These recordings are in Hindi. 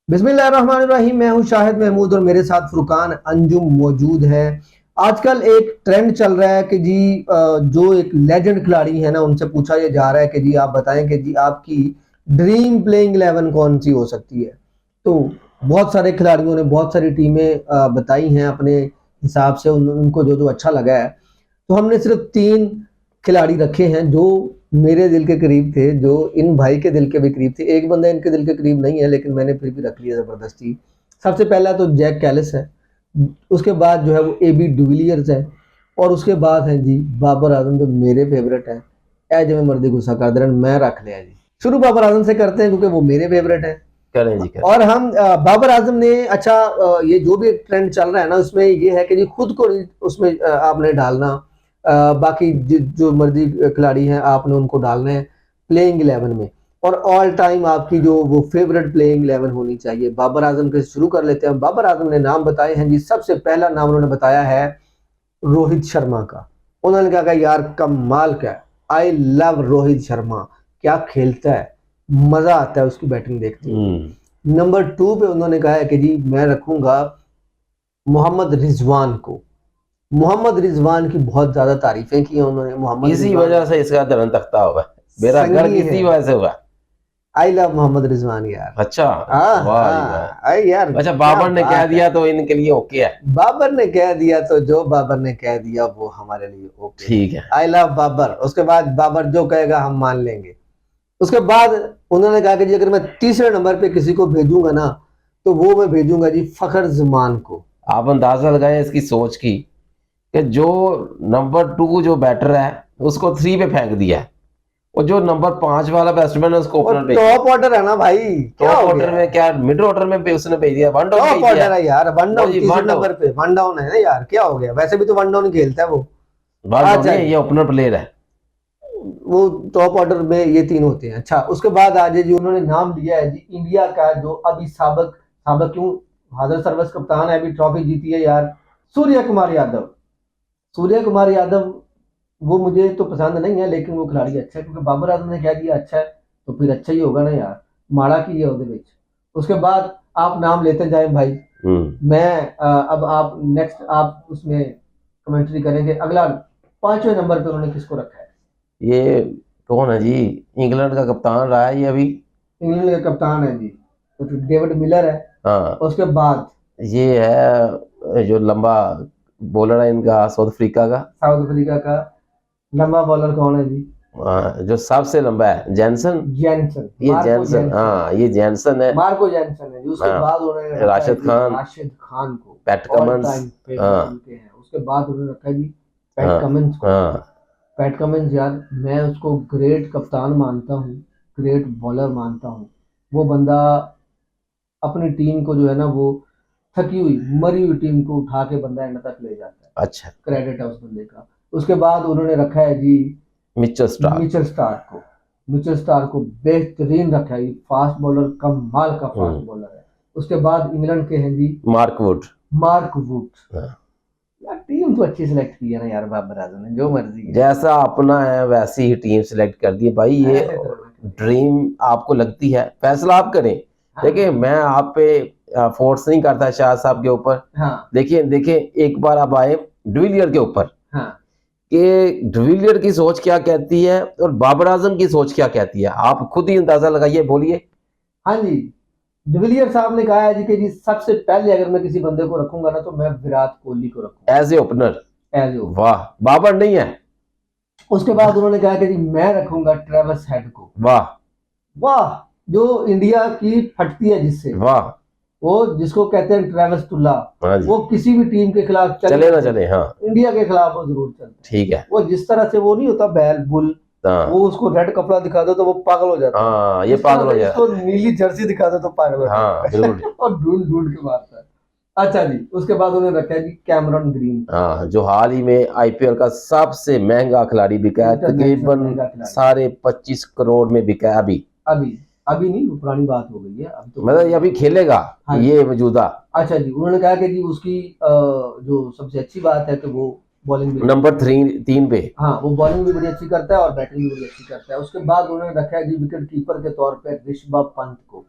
बिस्मिल्लाहिर्रहमानिर्रहीम। मैं हूं शाहिद महमूद और मेरे साथ फुरकान अंजुम मौजूद है। आजकल एक ट्रेंड चल रहा है कि जी जो एक लेजेंड खिलाड़ी है ना उनसे पूछा ये जा रहा है कि जी आप बताएं कि जी आपकी ड्रीम प्लेइंग 11 कौन सी हो सकती है। तो बहुत सारे खिलाड़ियों ने बहुत सारी टीमें बताई हैं अपने हिसाब से उनको जो जो अच्छा लगा है। तो हमने सिर्फ 3 खिलाड़ी रखे हैं जो मेरे दिल के करीब थे, जो इन भाई के दिल के भी करीब थे। एक बंदा इनके दिल के करीब नहीं है लेकिन मैंने फिर भी रख लिया ज़बरदस्ती। सबसे पहला तो जैक कैलिस है, उसके बाद जो है वो एबी डिविलियर्स है और उसके बाद है जी बाबर आजम जो मेरे फेवरेट है। ए जब मर्दी गुस्सा कर दे मैं रख लिया जी। शुरू बाबर आजम से करते हैं क्योंकि वो मेरे फेवरेट है। करें जी करें। और हम बाबर आजम ने अच्छा ये जो भी ट्रेंड चल रहा है ना उसमें ये है कि जी खुद को उसमें आपने डालना, बाकी जो मर्जी खिलाड़ी हैं आपने उनको डालना है प्लेइंग 11 में। और ऑल टाइम आपकी जो वो फेवरेट प्लेइंग 11 होनी चाहिए। बाबर आजम के शुरू कर लेते हैं। बाबर आजम ने नाम बताए हैं जी। सबसे पहला नाम उन्होंने बताया है रोहित शर्मा का। उन्होंने कहा यार कमाल का, आई लव रोहित शर्मा, क्या खेलता है, मजा आता है उसकी बैटिंग देखते हुए। नंबर 2 पे उन्होंने कहा है कि जी मैं रखूंगा मोहम्मद रिजवान को। मोहम्मद रिजवान की बहुत ज्यादा तारीफें की हैं उन्होंने। मोहम्मद इसी वजह से इसका धरन तख्ता होगा, मेरा घर किसी वजह से होगा। आई लव मोहम्मद रिजवान यार। अच्छा वाह यार अच्छा, बाबर ने कह दिया तो इनके लिए ओके है। बाबर ने कह दिया तो जो बाबर ने कह दिया वो हमारे लिए ओके ठीक है। I love Babar. उसके बाद बाबर जो कहेगा हम मान लेंगे। उसके बाद उन्होंने कहा कि जी अगर मैं तीसरे नंबर पे किसी को भेजूंगा ना तो वो मैं भेजूंगा जी फखर जमान को। आप अंदाजा लगाएं इसकी सोच की कि जो नंबर 2 जो बैटर है उसको 3 पे फेंक दिया है और जो नंबर 5 वाला बैट्समैन है उसको ओपनर पे। टॉप ऑर्डर है ना भाई, टॉप ऑर्डर में क्या मिड ऑर्डर में उसने भेज दिया, वन डाउन टॉप ऑर्डर है यार। वन डाउन तीसरे नंबर पे वन डाउन है ना यार, क्या हो गया। वैसे भी तो वन डाउन खेलता है वो। वन डाउन नहीं, ये ओपनर प्लेयर है। वो टॉप ऑर्डर में ये 3 होते हैं। अच्छा उसके बाद आज जी उन्होंने नाम लिया है जी इंडिया का जो अभी साबिक साबिक क्यों हाजिर सर्विस कप्तान है, अभी ट्रॉफी जीती है यार, सूर्य कुमार यादव। सूर्य कुमार यादव वो मुझे तो पसंद नहीं है लेकिन वो खिलाड़ी अच्छा है क्योंकि बाबर आजम ने कह दिया अच्छा है तो फिर अच्छा ही होगा ना यार, माड़ा की है ਉਹਦੇ ਵਿੱਚ। उसके बाद आप नाम लेते जाए भाई। मैं अब आप नेक्स्ट आप उसमें कमेंट्री करेंगे। अगला 5वें नंबर पे उन्होंने किसको रखा है? ये कौन है जी? इंग्लैंड का कप्तान रहा है ये अभी। इंग्लैंड का कप्तान है जी तो डेविड मिलर है। हाँ उसके बाद ये है जो लंबा बॉलर है इनका, साउथ अफ्रीका का लंबा बॉलर कौन है जी? जो सबसे लंबा है जैनसन। ये जैनसन, हाँ ये जैनसन है, मार्को जैनसन है। उसके बाद उन्होंने राशिद खान को, पैट कमिंस। उसके बाद उन्होंने रखा जी पैट कमिंस को। पैट कमिंस यार मैं उसको ग्रेट कप्तान मानता हूँ, ग्रेट बॉलर मानता हूँ। वो बंदा अपनी टीम को जो है ना वो थकी हुई मरी हुई टीम को उठा के बंदा एंड तक ले जाता है। अच्छा क्रेडिट है उस बंदे का। उसके बाद उन्होंने रखा है जी मिचेल स्टार्क को। मिचेल स्टार्क को बेहतरीन रखा है, फास्ट बॉलर, कमाल का फास्ट बॉलर है। उसके बाद इंग्लैंड के हैं जी मार्क वुड। यार टीम तो अच्छी सिलेक्ट की है ना यार बाबर आजम ने, जो मर्जी जैसा अपना है वैसी ही टीम सिलेक्ट कर दी भाई। ये ड्रीम आपको लगती है, फैसला आप करें। देखिए मैं आप पे फोर्स नहीं करता शाह साहब के ऊपर। देखिए एक बार आप आए डिविलियर के ऊपर कि डिविलियर की सोच क्या कहती है और बाबर आजम की सोच क्या कहती है, आप खुद ही अंदाजा लगाइए, बोलिए। हाँ जी डिविलियर साहब ने कहा है जी कि जी सबसे पहले अगर मैं किसी बंदे को रखूंगा ना तो मैं विराट कोहली को रखूंगा एज ए ओपनर। वाह, बाबर नहीं है। उसके बाद उन्होंने कहा कि जी मैं रखूंगा ट्रेविस हेड को। वाह जो इंडिया की फटती है जिससे, वाह वो जिसको कहते हैं ट्रेविस टुल्ला, वो किसी भी टीम के खिलाफ चले ना चले, हाँ इंडिया के खिलाफ वो जरूर चलता है। ठीक है। वो जिस तरह से वो नहीं होता बैल बुल, वो उसको रेड कपड़ा दिखा दो तो वो पागल हो जाता है। हाँ ये पागल हो जाता है। उसको नीली जर्सी दिखा दो तो पागल हो जाता है और ढूंढ ढूंढ के मारता है। अच्छा जी उसके बाद उन्होंने रखा है जी कैमरन ग्रीन। हाँ जो हाल ही में आईपीएल का सबसे महंगा खिलाड़ी बिका है, तकरीबन 25.5 करोड़ में बिका है। अभी नहीं, वो पुरानी बात हो गई है। अब तो मतलब ये अभी खेलेगा। हाँ, ये मौजूदा। अच्छा जी उन्होंने कहा कि जी उसकी जो सबसे अच्छी बात है कि वो बॉलिंग नंबर 3 पे, हाँ वो बॉलिंग भी बड़ी अच्छी करता है और बैटिंग भी बड़ी अच्छी करता है। उसके बाद उन्होंने रखा है जी विकेट कीपर के तौर पे ऋषभ पंत को।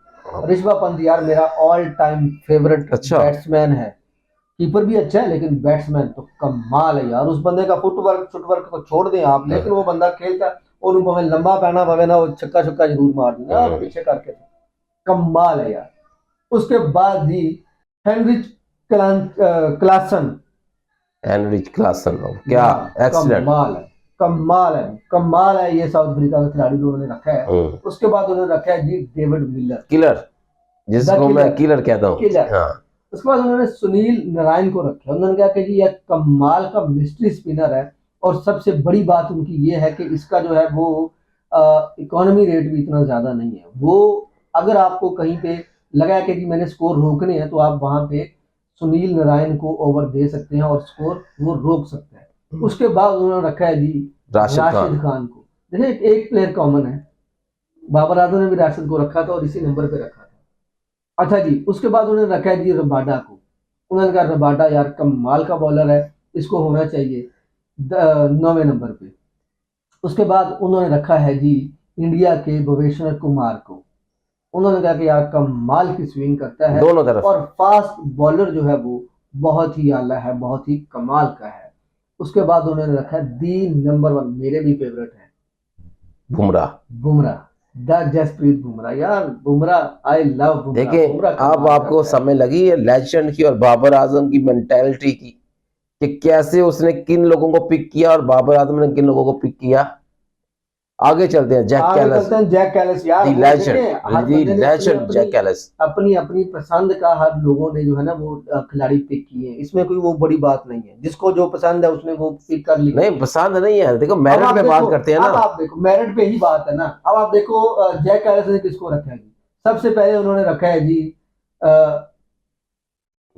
ऋषभ पंत यार मेरा ऑल टाइम फेवरेट अच्छा। बैट्समैन है। कीपर भी अच्छा है लेकिन बैट्समैन तो कमाल है यार। उस बंदे का फुटवर्क को छोड़ दें आप, लेकिन वो बंदा खेलता और उनको हमें लंबा पहना पवे ना, वो छक्का छक्का जरूर मार देना पीछे करके, कमाल है यार। उसके बाद जी हेनरिच क्लासन, हेनरिच क्लासन क्या एक्सीलेंट, कमाल है ये साउथ अफ्रीका का खिलाड़ी जो उन्होंने रखा है। उसके बाद उन्होंने रखा है जी डेविड मिलर, किलर, जिसको मैं किलर कहता हूँ। हाँ। उसके बाद उन्होंने सुनील नारायण को रखा। उन्होंने कहा कि जी यह कमाल का मिस्ट्री स्पिनर है, और सबसे बड़ी बात उनकी ये है कि इसका जो है वो इकोनॉमी रेट भी इतना ज्यादा नहीं है। वो अगर आपको कहीं पे लगा कि जी मैंने स्कोर रोकने हैं तो आप वहां पे सुनील नारायण को ओवर दे सकते हैं और स्कोर वो रोक सकते हैं। उसके बाद उन्होंने रखा है जी राशिद खान को। देखिए एक प्लेयर कॉमन है, बाबर आजम ने भी राशिद को रखा था और इसी नंबर पे रखा था। अच्छा जी, उसके बाद उन्होंने रखा है जी रबाडा को। उन्होंने कहा रबाडा यार कमाल का बॉलर है, इसको होना चाहिए 9वें नंबर पे। उसके बाद उन्होंने रखा है जी इंडिया के भुवनेश्वर कुमार को। उन्होंने कहा कि यार कमाल की स्विंग करता है दोनों तरफ, और फास्ट बॉलर जो है वो बहुत ही आला है, बहुत ही कमाल का है। उसके बाद उन्होंने रखा है दी नंबर 1, मेरे भी फेवरेट है, बुमराह, द जसप्रीत बुमराह। यार बुमराह, आई लव बुमराह। देखिए अब आपको समय लगी है लेजेंड की और बाबर आजम की मेंटालिटी की, कि कैसे उसने किन लोगों को पिक किया और बाबर आजम ने किन लोगों को पिक किया। आगे चलते हैं, जैक कैलिस यार, लेजेंड जैक कैलिस। अपनी अपनी पसंद का हर लोगों ने जो है ना वो खिलाड़ी पिक किए हैं, इसमें कोई वो बड़ी बात नहीं है। जिसको जो पसंद है उसने वो पिक कर लिया। नहीं पसंद नहीं है, देखो मेरिट पे बात करते हैं ना। अब आप देखो मेरिट पे ही बात है ना। अब आप देखो जैक कैलिस ने किसको रखा है जी? सबसे पहले उन्होंने रखा है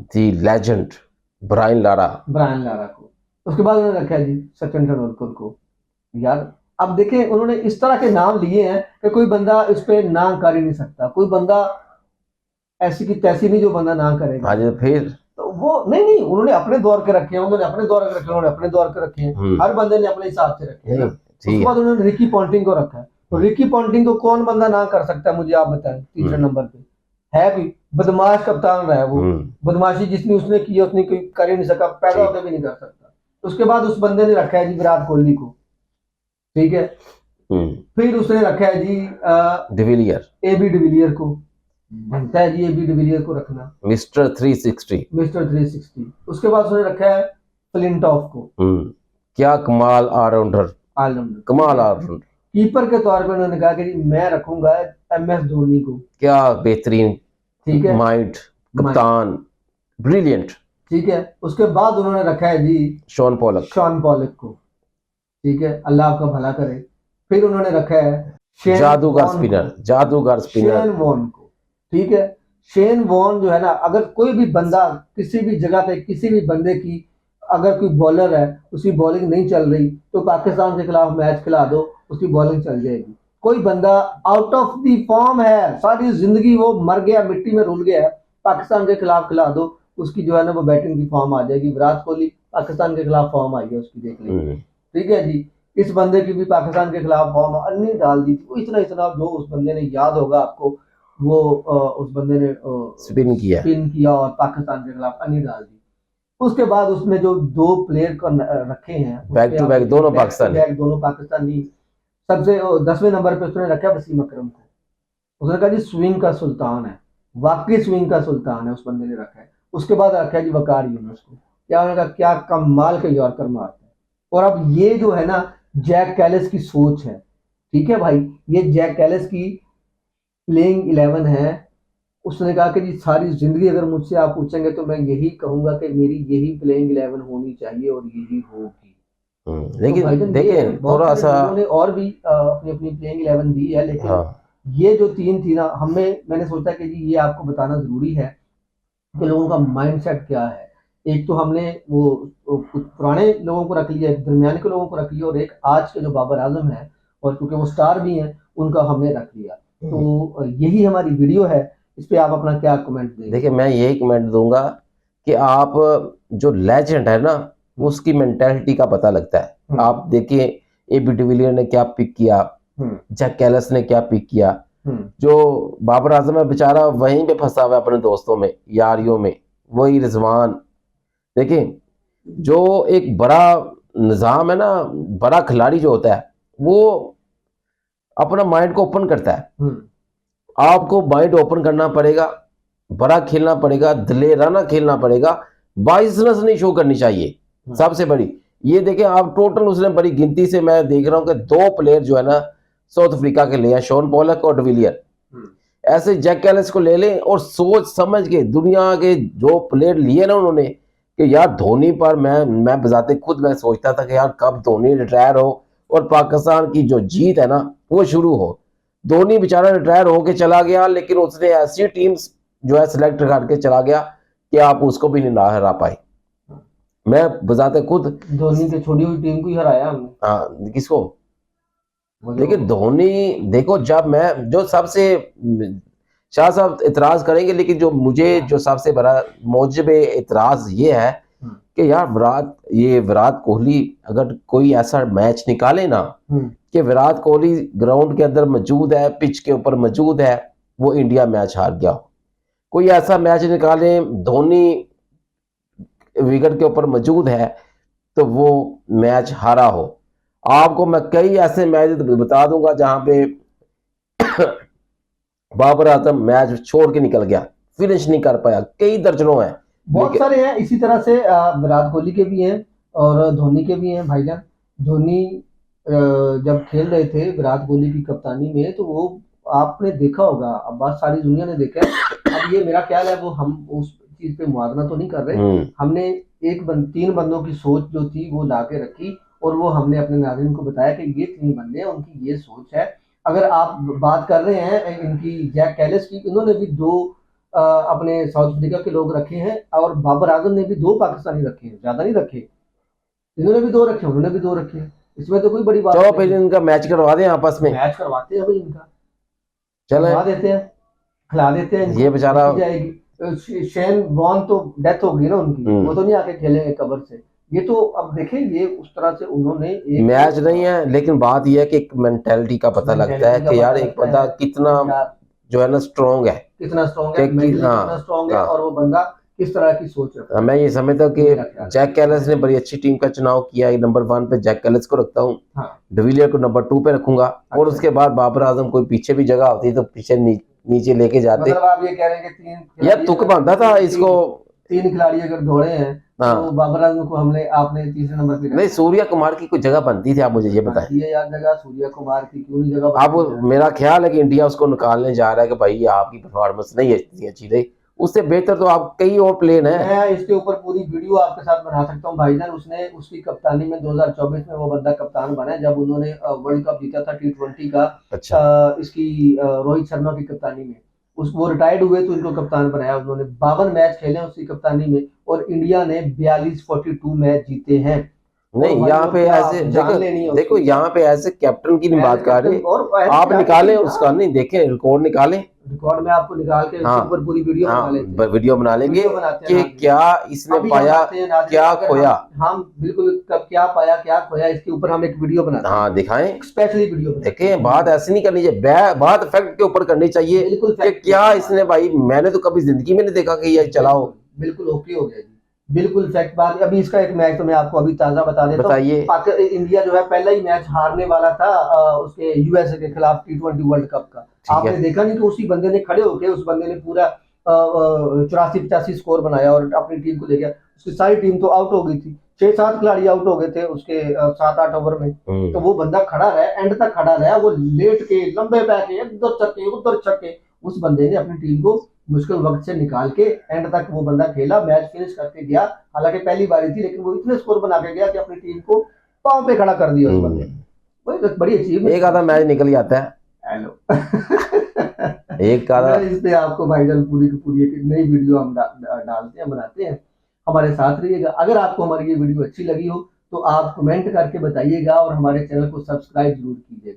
जी लेजेंड ब्रायन लारा को। उसके बाद उन्होंने रखा है जी सचिन तेंदुलकर को। यार अब देखें उन्होंने इस तरह के नाम लिए हैं कि कोई बंदा इस पे ना कर ही नहीं सकता। कोई बंदा ऐसी की तैसी नहीं जो बंदा ना करेगा। आज फिर तो वो नहीं उन्होंने अपने दौर के रखे हैं, उन्होंने अपने दौर के रखे हैं। हर बंदे ने अपने हिसाब से रखे हैं। उसके बाद उन्होंने रिकी पॉन्टिंग को रखा है। तो रिकी पॉन्टिंग को कौन बंदा ना कर सकता है, मुझे आप बताएं। तीसरे नंबर पे है भी बदमाश कप्तान रहा है वो। बदमाशी जिसने उसने की उसने कोई कर ही नहीं सका, पैदा होकर भी नहीं कर सकता। उसके बाद उस बंदे ने रखा है जी विराट कोहली को, ठीक है। फिर उसने रखा है जी एबी डिविलियर को। बनता है जी एबी डिविलियर को रखना, मिस्टर 360। उसके बाद उसने रखा है फ्लिंटॉफ को। क्या कमाल ऑलराउंडर। कीपर के तौर पे उन्होंने कहा कि मैं रखूंगा MS धोनी को। क्या बेहतरीन, ठीक है, माइंड, कप्तान, ब्रिलियंट, ठीक है। उसके बाद उन्होंने रखा है जी शॉन पॉलक को, ठीक है, अल्लाह आपका भला करे। फिर उन्होंने रखा है जादूगर स्पिनर शेन वॉन को, ठीक है। शेन वॉन जो है ना, अगर कोई भी बंदा किसी भी जगह पे किसी भी बंदे की अगर कोई बॉलर है उसकी बॉलिंग नहीं चल रही तो पाकिस्तान के खिलाफ मैच खिला दो, उसकी बॉलिंग चल जाएगी। कोई बंदा आउट ऑफ दी फॉर्म है, सारी जिंदगी वो मर गया, मिट्टी में रुल गया है, पाकिस्तान के खिलाफ खिला दो, उसकी जो है ना वो बैटिंग की फॉर्म आ जाएगी। विराट कोहली पाकिस्तान के खिलाफ फॉर्म आई है उसकी, देख लीजिए, ठीक है जी। इस बंदे की भी पाकिस्तान के खिलाफ फॉर्म अन्नी डाल दी थी। वो इतना जो उस बंदे ने, याद होगा आपको, वो उस बंदे ने स्पिन किया और पाकिस्तान के खिलाफ अन्नी डाल दी। उसके बाद उसने जो 2 प्लेयर को रखे हैं बैक टू बैक, दोनों पाकिस्तानी। सबसे 10वें नंबर पे उसने रखा वसीम अकरम को। उसने कहा जी स्विंग का सुल्तान है, वाकई स्विंग का सुल्तान है उस बंदे ने रखा है। उसके बाद रखा है जी वकार यूनुस को। क्या उन्होंने कहा क्या कमाल के यॉर्कर मारते हैं। और अब ये जो है ना जैक कैलिस की सोच है, ठीक है भाई, ये जैक कैलिस की प्लेइंग 11 है। उसने कहा कि जी सारी जिंदगी अगर मुझसे आप पूछेंगे तो मैं यही कहूंगा कि मेरी यही प्लेइंग 11 होनी चाहिए और यही होगी। लेकिन तो देखिए थोड़ा सा उन्होंने और भी अपनी अपनी प्लेइंग 11 दी है, लेकिन ये जो 3 थी ना, मैंने सोचा कि जी ये आपको बताना जरूरी है कि लोगों का माइंडसेट क्या है। एक तो हमने वो कुछ पुराने लोगों को रख लिया, दरमियान के लोगों को रख लिया, और एक आज के जो बाबर आजम है और क्योंकि वो स्टार भी हैं उनका हमने रख लिया। तो यही हमारी वीडियो है, इस पे आप अपना क्या कमेंट देंगे? देखिए मैं यही कमेंट दूंगा कि आप जो लेजेंड है ना उसकी मेंटालिटी का पता लगता है। आप देखिए एबी डिविलियर ने क्या पिक किया, जैक कैलिस ने क्या पिक किया, जो बाबर आजम है बेचारा वहीं पे फंसा हुआ है अपने दोस्तों में, यारियों में, वही रिजवान। देखिए जो एक बड़ा निजाम है ना, बड़ा खिलाड़ी जो होता है वो अपना माइंड को ओपन करता है। आपको माइंड ओपन करना पड़ेगा, बड़ा खेलना पड़ेगा, दिलेराना खेलना पड़ेगा, बाइसनेस नहीं शो करनी चाहिए सबसे बड़ी। ये देखें आप, टोटल उसने बड़ी गिनती से मैं देख रहा हूं कि 2 प्लेयर जो है ना साउथ अफ्रीका के लिए, शॉन पॉलक और डिविलियर। ऐसे जैक कैलिस को ले लें और सोच समझ के दुनिया के जो प्लेयर लिए ना उन्होंने, कि यार धोनी पर मैं बजाते खुद मैं सोचता था कि यार कब धोनी रिटायर हो और पाकिस्तान की जो जीत है ना वो शुरू हो। धोनी बेचारा रिटायर होके चला गया, लेकिन उसने ऐसी टीम्स जो है सिलेक्ट करके चला गया कि आप उसको भी नहीं हरा पाए। मैं बजाते खुद धोनी की छोड़ी हुई टीम को ही हराया हमने। हाँ, किसको? देखिए धोनी, देखो जब मैं जो सबसे, शाह साहब इतराज करेंगे, लेकिन जो मुझे जो सबसे बड़ा मौजब इतराज ये है कि यार विराट कोहली अगर कोई ऐसा मैच निकाले ना कि विराट कोहली ग्राउंड के अंदर मौजूद है, पिच के ऊपर मौजूद है, वो इंडिया मैच हार गया हो। कोई ऐसा मैच निकाले धोनी विकेट के ऊपर मौजूद है तो वो मैच हारा हो। आपको मैं कई ऐसे मैच बता दूंगा जहां पे बाबर आजम मैच छोड़ के निकल गया, फिनिश नहीं कर पाया, कई दर्जनों हैं, बहुत सारे हैं इसी तरह से। विराट कोहली के भी हैं और धोनी के भी हैं भाईजान। धोनी जब खेल रहे थे विराट कोहली की कप्तानी में, तो वो आपने देखा होगा, अब बात सारी दुनिया ने देखा है। अब ये मेरा ख्याल है वो हम उस चीज पे मुआवजा तो नहीं कर रहे, हमने 3 बंदों की सोच जो थी वो ला के रखी और वो हमने अपने नाज़रीन को बताया कि ये 3 बंदे हैं, उनकी ये सोच है। अगर आप बात कर रहे हैं इनकी जैक कैलिस की, इन्होंने भी 2 अपने साउथ अफ्रीका के लोग रखे हैं और बाबर आजम ने भी 2 पाकिस्तानी रखे हैं, ज्यादा नहीं रखे। इन्होंने भी 2 रखे, उन्होंने भी 2 रखे, इसमें तो कोई बड़ी बात नहीं। फिर इनका मैच करवा दें आपस में, मैच करवाते हैं भाई इनका, चलो खिला देते हैं, खिला देते हैं। ये बेचारा जाएगी। शेन वॉर्न तो डेथ हो गई ना उनकी, वो तो नहीं आके खेलेंगे कबर से। ये तो अब देखें, ये उस तरह से उन्होंने एक मैच नहीं है, लेकिन बात यह है कि एक मेंटेलिटी का पता लगता है कि यार एक बंदा कितना जो है ना स्ट्रॉन्ग है, कितना स्ट्रॉन्ग है, कितना स्ट्रॉन्ग है, और वो बंदा किस तरह की सोच रखता है। मैं ये समझता हूँ कि जैक कैलिस ने बड़ी अच्छी टीम का चुनाव किया है। नंबर 1 पे जैक कैलिस को रखता हूँ, डिविलियर को नंबर 2 पे रखूंगा, और उसके बाद बाबर आजम कोई पीछे भी जगह होती तो पीछे नीचे लेके जाते। मतलब आप ये कह रहे हैं कि 3 यार तुक बनता था इसको, 3 खिलाड़ी अगर दौड़े हैं तो बाबर आजम को आपने तीसरे नंबर पे नहीं, सूर्या कुमार की कोई जगह बनती थी, आप मुझे ये बताएं। ये यार जगह सूर्या कुमार की क्यों नहीं जगह? अब मेरा ख्याल है कि इंडिया उसको निकालने जा रहा है कि भाई आपकी परफॉर्मेंस नहीं इतनी अच्छी रही, उससे बेहतर तो आप कई और प्लेयर हैं। मैं इसके ऊपर पूरी वीडियो आपके साथ बना सकता हूँ भाईजान। उसकी कप्तानी में 2024 में वो बंदा कप्तान बना है जब उन्होंने वर्ल्ड कप जीता था T20 का। अच्छा। इसकी रोहित शर्मा की कप्तानी में वो रिटायर्ड हुए तो इनको कप्तान बनाया उन्होंने। 52 मैच खेले उसकी कप्तानी में और इंडिया ने 42-42 मैच जीते हैं। नहीं यहाँ पे ऐसे देखो यहाँ पे ऐसे कैप्टन की नहीं बात कर रहे, आप निकालें उसका, नहीं देखें रिकॉर्ड निकालें, रिकॉर्ड में आपको निकाल के ऊपर पूरी वीडियो बना लेंगे कि क्या इसने पाया क्या खोया। हम बिल्कुल कब क्या पाया क्या खोया इसके ऊपर हम एक वीडियो बनाते हैं। हाँ दिखाएं, स्पेशली वीडियो देखें। बात ऐसी नहीं करनी चाहिए, बात फैक्ट के ऊपर करनी चाहिए कि क्या इसने, भाई मैंने तो कभी जिंदगी में नहीं देखा कि ये चलाओ। बिल्कुल ओके हो गया जी, बिल्कुल फैक्ट बात। अभी इसका एक मैच तो मैं आपको अभी ताजा बता देता हूं। इंडिया जो है पहला ही मैच हारने वाला था उसके यूएसए के खिलाफ T20 वर्ल्ड कप का। आपने देखा नहीं कि उसी बंदे ने खड़े होके उस बंदे ने पूरा 84-85 स्कोर बनाया और अपनी टीम को ले गया। उसकी सारी टीम तो आउट हो गई थी, 6-7 खिलाड़ी आउट हो गए थे उसके 7-8 ओवर में। तो वो बंदा खड़ा रहा, एंड तक खड़ा रहा, वो लेट के लंबे पैके इधर छक्के उधर छक्के, उस बंदे ने अपनी टीम को मुश्किल वक्त से निकाल के एंड तक वो बंदा खेला, मैच फिनिश करके गया। हालांकि पहली बारी थी लेकिन वो इतने स्कोर बना के गया कि अपनी टीम को पांव पे खड़ा कर दिया उस बंदे ने। वही बड़ी अचीवमेंट। एक आधा मैच निकल जाता है। हेलो एक आधा इस पे आपको भाईजान पूरी की पूरी एक नई वीडियो हम डालते हैं, बनाते हैं, हमारे साथ रहिएगा। अगर आपको हमारी ये वीडियो अच्छी लगी हो तो आप कमेंट करके बताइएगा और हमारे चैनल को सब्सक्राइब जरूर कीजिएगा।